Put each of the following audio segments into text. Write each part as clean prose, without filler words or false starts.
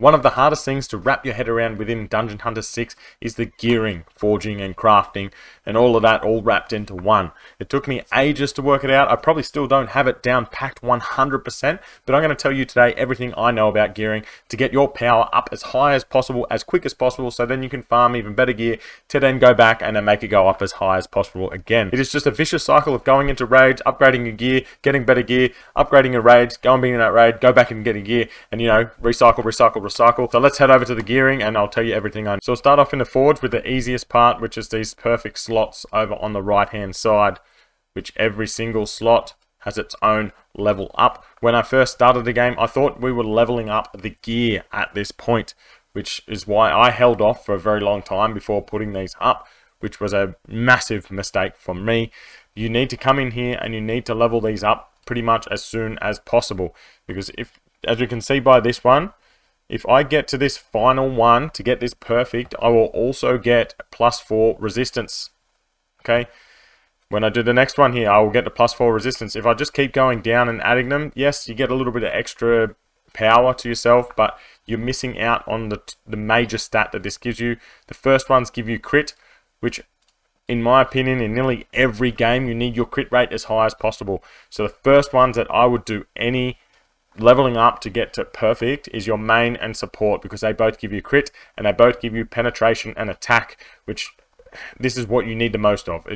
One of the hardest things to wrap your head around within Dungeon Hunter 6 is the gearing, forging and crafting, and all of that all wrapped into one. It took me ages to work it out. I probably still don't have it down packed 100%, but I'm going to tell you today everything I know about gearing to get your power up as high as possible, as quick as possible, so then you can farm even better gear to then go back and then make it go up as high as possible again. It is just a vicious cycle of going into raids, upgrading your gear, getting better gear, upgrading your raids, go and being in that raid, go back and get a gear, and recycle. So let's head over to the gearing and I'll tell you everything I know. So we'll start off in the forge with the easiest part, which is these perfect slots over on the right hand side, which every single slot has its own level up. When I first started the game, I thought we were leveling up the gear at this point, which is why I held off for a very long time before putting these up, which was a massive mistake from me. You need to come in here and you need to level these up pretty much as soon as possible, because as you can see by this one, if I get to this final one to get this perfect, I will also get +4 resistance. Okay, when I do the next one here, I will get the +4 resistance. If I just keep going down and adding them, yes, you get a little bit of extra power to yourself, but you're missing out on the major stat that this gives you. The first ones give you crit, which in my opinion, in nearly every game, you need your crit rate as high as possible. So the first ones that I would do any leveling up to get to perfect is your main and support, because they both give you crit and they both give you penetration and attack, which this is what you need the most of.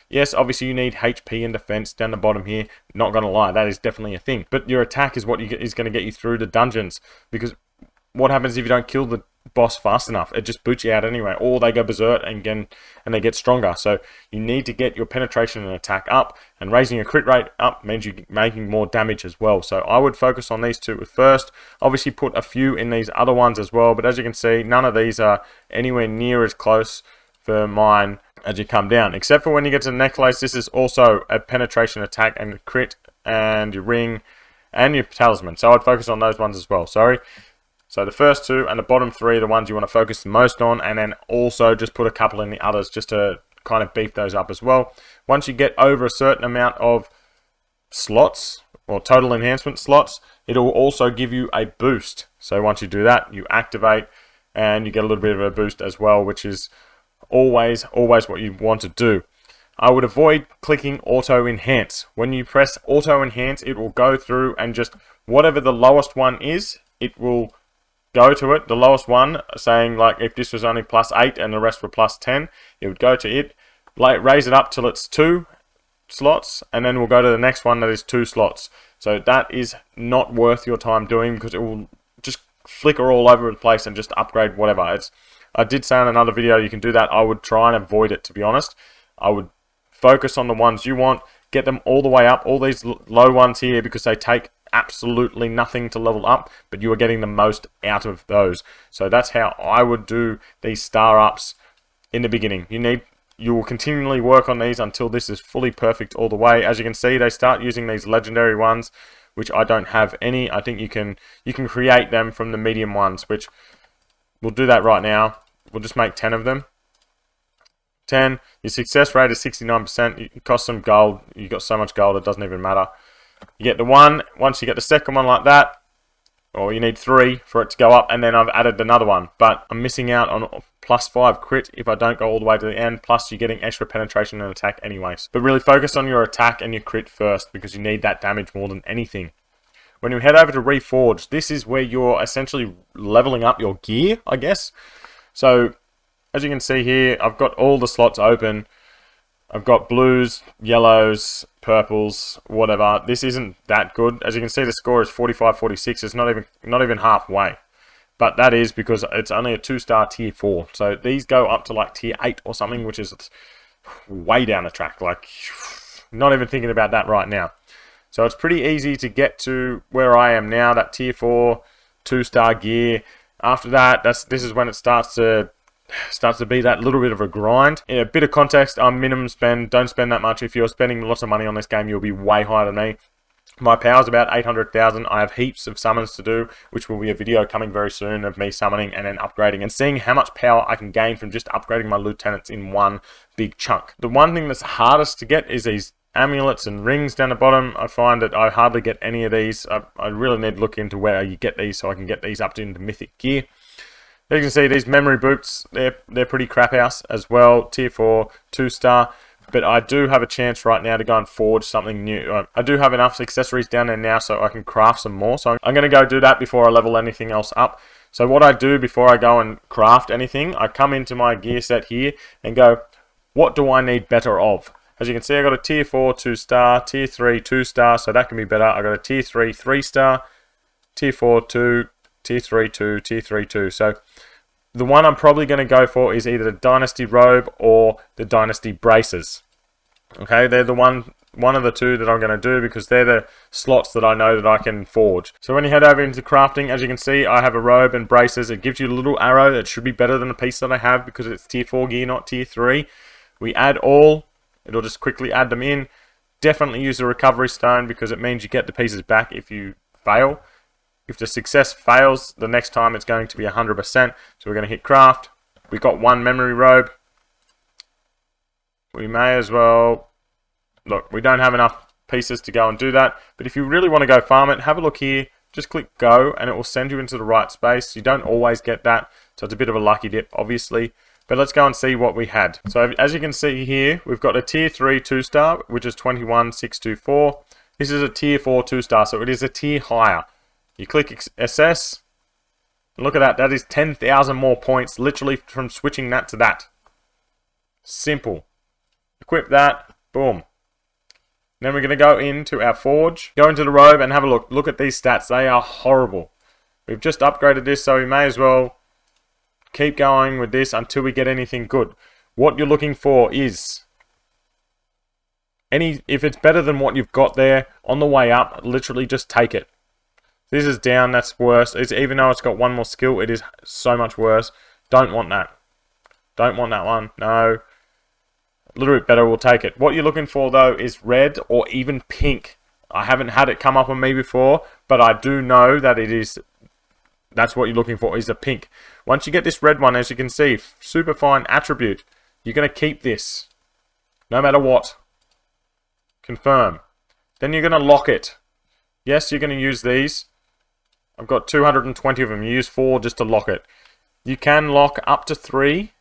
Yes, obviously you need HP and defense down the bottom here, not gonna lie, that is definitely a thing, but your attack is what is going to get you through the dungeons, because what happens if you don't kill the boss fast enough? It just boots you out anyway, or they go berserk and they get stronger. So you need to get your penetration and attack up, and raising your crit rate up means you're making more damage as well. So I would focus on these two first. Obviously put a few in these other ones as well, but as you can see, none of these are anywhere near as close for mine as you come down, except for when you get to the necklace. This is also a penetration, attack and crit, and your ring and your talisman, so I'd focus on those ones as well. So the first two and the bottom three are the ones you want to focus the most on, and then also just put a couple in the others just to kind of beef those up as well. Once you get over a certain amount of slots, or total enhancement slots, it will also give you a boost. So once you do that, you activate and you get a little bit of a boost as well, which is always what you want to do. I would avoid clicking auto enhance. When you press auto enhance, it will go through and just whatever the lowest one is, it will go to it. The lowest one, saying like if this was only +8 and the rest were +10, it would go to it, like raise it up till it's 2 slots, and then we'll go to the next one that is 2 slots. So that is not worth your time doing, because it will just flicker all over the place and just upgrade whatever. I did say in another video you can do that. I would try and avoid it, to be honest. I would focus on the ones you want, get them all the way up, all these low ones here, because they take absolutely nothing to level up, but you are getting the most out of those. So that's how I would do these star ups in the beginning. You will continually work on these until this is fully perfect all the way. As you can see, they start using these legendary ones, which I don't have any. I think you can create them from the medium ones, which we'll do that right now. We'll just make 10 of them. 10. Your success rate is 69%. It costs some gold. You got so much gold, it doesn't even matter. You get the one. Once you get the second one like that, or you need 3 for it to go up, and then I've added another one, but I'm missing out on +5 crit if I don't go all the way to the end, plus you're getting extra penetration and attack anyways. But really focus on your attack and your crit first, because you need that damage more than anything. When you head over to Reforge, this is where you're essentially leveling up your gear, I guess. So as you can see here, I've got all the slots open. I've got blues, yellows, purples, whatever. This isn't that good. As you can see, the score is 45-46. It's not even halfway. But that is because it's only a 2-star tier 4. So these go up to like tier 8 or something, which is way down the track. Like, not even thinking about that right now. So it's pretty easy to get to where I am now, that tier 4, 2-star gear. After that, this is when it starts to be that little bit of a grind. In a bit of context, minimum spend, don't spend that much. If you're spending lots of money on this game, you'll be way higher than me. My power's about 800,000. I have heaps of summons to do, which will be a video coming very soon of me summoning and then upgrading and seeing how much power I can gain from just upgrading my lieutenants in one big chunk. The one thing that's hardest to get is these amulets and rings down the bottom. I find that I hardly get any of these. I really need to look into where you get these so I can get these up into mythic gear. As you can see, these memory boots, they're pretty crap house as well. Tier 4, 2-star. But I do have a chance right now to go and forge something new. I do have enough accessories down there now so I can craft some more. So I'm going to go do that before I level anything else up. So what I do before I go and craft anything, I come into my gear set here and go, what do I need better of? As you can see, I got a tier 4, 2-star, tier 3, 2-star, so that can be better. I got a tier 3, 3-star, tier 4, 2, tier 3, 2, tier 3, 2. So the one I'm probably going to go for is either the Dynasty Robe or the Dynasty Braces. Okay, they're the one of the two that I'm going to do because they're the slots that I know that I can forge. So when you head over into crafting, as you can see, I have a robe and braces. It gives you a little arrow that should be better than the piece that I have because it's tier 4 gear, not tier 3. We add all. It'll just quickly add them in. Definitely use a recovery stone because it means you get the pieces back if you fail. If the success fails, the next time it's going to be 100%. So we're going to hit craft. We've got one memory robe. We may as well... Look, we don't have enough pieces to go and do that. But if you really want to go farm it, have a look here. Just click go and it will send you into the right space. You don't always get that. So it's a bit of a lucky dip, obviously. But let's go and see what we had. So as you can see here, we've got a tier 3 2-star, which is 21624. This is a tier 4 2-star, so it is a tier higher. You click assess. Look at that. That is 10,000 more points literally from switching that to that. Simple. Equip that. Boom. Then we're going to go into our forge. Go into the robe and have a look. Look at these stats. They are horrible. We've just upgraded this, so we may as well keep going with this until we get anything good. What you're looking for is... if it's better than what you've got there, on the way up, literally just take it. This is down, that's worse. Even though it's got one more skill, it is so much worse. Don't want that. Don't want that one. No. A little bit better, we'll take it. What you're looking for, though, is red or even pink. I haven't had it come up on me before, but I do know that it is... That's what you're looking for, is a pink. Once you get this red one, as you can see, super fine attribute. You're going to keep this. No matter what. Confirm. Then you're going to lock it. Yes, you're going to use these. I've got 220 of them. You use 4 just to lock it. You can lock up to 3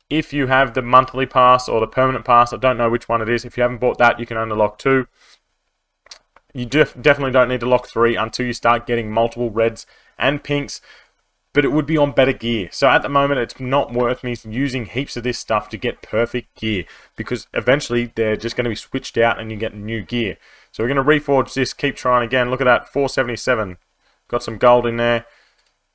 if you have the monthly pass or the permanent pass. I don't know which one it is. If you haven't bought that, you can only lock 2. You definitely don't need to lock 3 until you start getting multiple reds and pinks. But it would be on better gear. So at the moment, it's not worth me using heaps of this stuff to get perfect gear. Because eventually, they're just going to be switched out and you get new gear. So we're going to reforge this, keep trying again. Look at that, 477. Got some gold in there.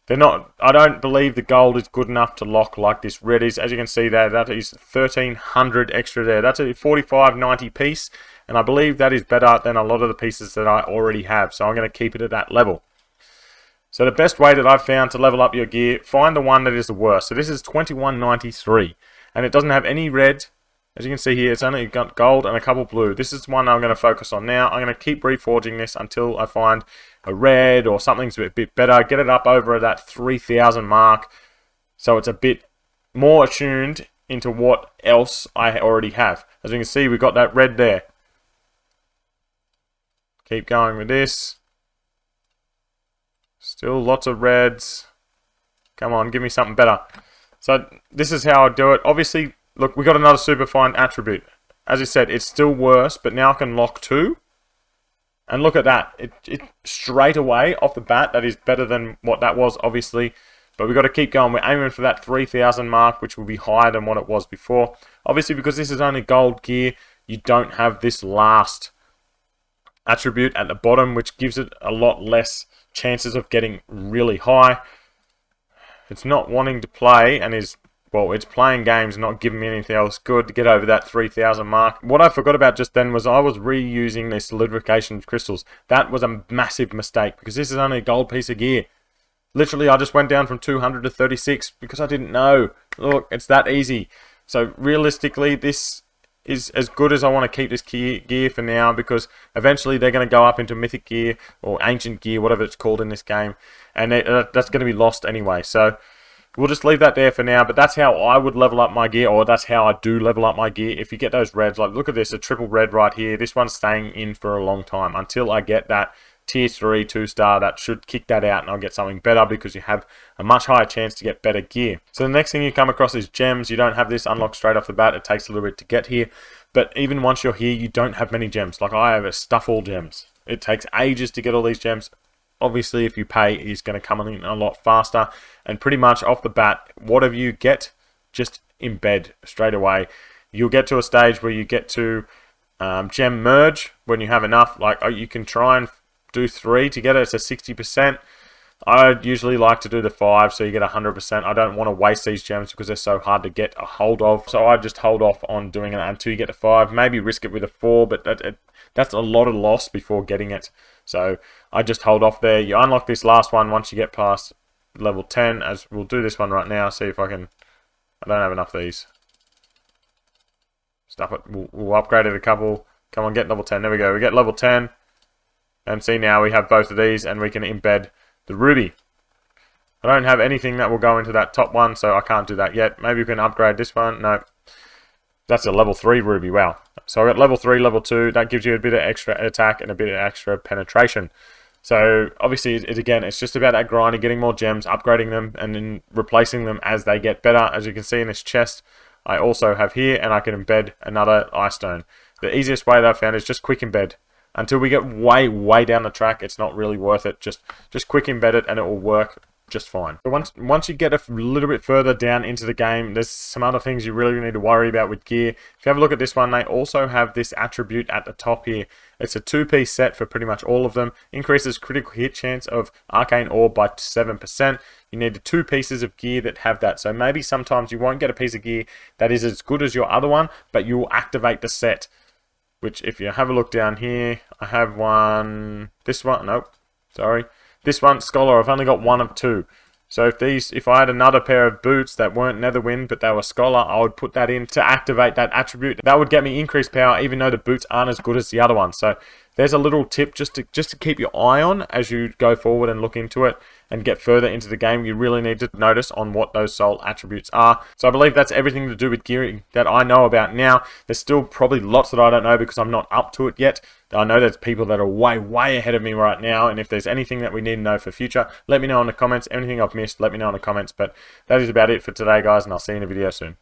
They're not... I don't believe the gold is good enough to lock like this red is. As you can see there, that is 1,300 extra there. That's a 45.90 piece. And I believe that is better than a lot of the pieces that I already have. So I'm going to keep it at that level. So the best way that I've found to level up your gear, find the one that is the worst. So this is 21.93. And it doesn't have any red. As you can see here, it's only got gold and a couple blue. This is the one I'm going to focus on now. I'm going to keep reforging this until I find a red or something's a bit better. Get it up over that 3,000 mark. So it's a bit more attuned into what else I already have. As you can see, we've got that red there. Keep going with this. Still lots of reds. Come on, give me something better. So this is how I do it. Obviously, look, we got another super fine attribute. As I said, it's still worse, but now I can lock 2. And look at that. It straight away, off the bat, that is better than what that was, obviously. But we've got to keep going. We're aiming for that 3,000 mark, which will be higher than what it was before. Obviously, because this is only gold gear, you don't have this last attribute at the bottom, which gives it a lot less chances of getting really high. It's not wanting to play and is... Well, it's playing games, not giving me anything else good to get over that 3,000 mark. What I forgot about just then was I was reusing the solidification crystals. That was a massive mistake because this is only a gold piece of gear. Literally, I just went down from 200 to 36 because I didn't know. Look, it's that easy. So realistically, this is as good as I want to keep this gear for now because eventually they're going to go up into mythic gear or ancient gear, whatever it's called in this game. And that's going to be lost anyway. So... we'll just leave that there for now. But that's how I would level up my gear, or that's how I do level up my gear. If you get those reds, like look at this, a triple red right here. This one's staying in for a long time until I get that tier 3 2-star. That should kick that out and I'll get something better, because you have a much higher chance to get better gear. So the next thing you come across is gems. You don't have this unlocked straight off the bat. It takes a little bit to get here, but even once you're here, you don't have many gems. Like I have a stuff all gems. It takes ages to get all these gems. Obviously, if you pay, it's going to come in a lot faster, and pretty much off the bat, whatever you get, just embed straight away. You'll get to a stage where you get to gem merge when you have enough. Like you can try and do 3 to get it. It's a 60%. I usually like to do the 5, so you get 100%. I don't want to waste these gems because they're so hard to get a hold of. So I just hold off on doing it until you get to 5. Maybe risk it with a 4, but that's a lot of loss before getting it. So I just hold off there. You unlock this last one once you get past level 10, as we'll do this one right now. See if I can. I don't have enough of these. Stuff it. We'll upgrade it a couple. Come on, get level 10. There we go. We get level 10. And see, now we have both of these, and we can embed the ruby. I don't have anything that will go into that top one, so I can't do that yet. Maybe we can upgrade this one. No. That's a level 3 ruby. Wow. So I got level 3, level 2. That gives you a bit of extra attack and a bit of extra penetration. So obviously, again, it's just about that grinding, getting more gems, upgrading them, and then replacing them as they get better. As you can see in this chest, I also have here, and I can embed another ice stone. The easiest way that I've found is just quick embed. Until we get way down the track, it's not really worth it. Just quick embed it and it will work just fine. But once you get a little bit further down into the game, there's some other things you really need to worry about with gear. If you have a look at this one, they also have this attribute at the top here. It's a 2-piece set for pretty much all of them. Increases critical hit chance of arcane ore by 7%. You need 2 pieces of gear that have that. So maybe sometimes you won't get a piece of gear that is as good as your other one, but you will activate the set. Which, if you have a look down here, I have one, this one, nope, sorry. This one, Scholar, I've only got 1 of 2. So if I had another pair of boots that weren't Netherwind, but they were Scholar, I would put that in to activate that attribute. That would get me increased power, even though the boots aren't as good as the other one. So there's a little tip just to keep your eye on as you go forward and look into it and get further into the game. You really need to notice on what those soul attributes are. So I believe that's everything to do with gearing that I know about now. There's still probably lots that I don't know because I'm not up to it yet. I know there's people that are way ahead of me right now, and if there's anything that we need to know for future, let me know in the comments. Anything I've missed, let me know in the comments. But that is about it for today, guys, and I'll see you in a video soon.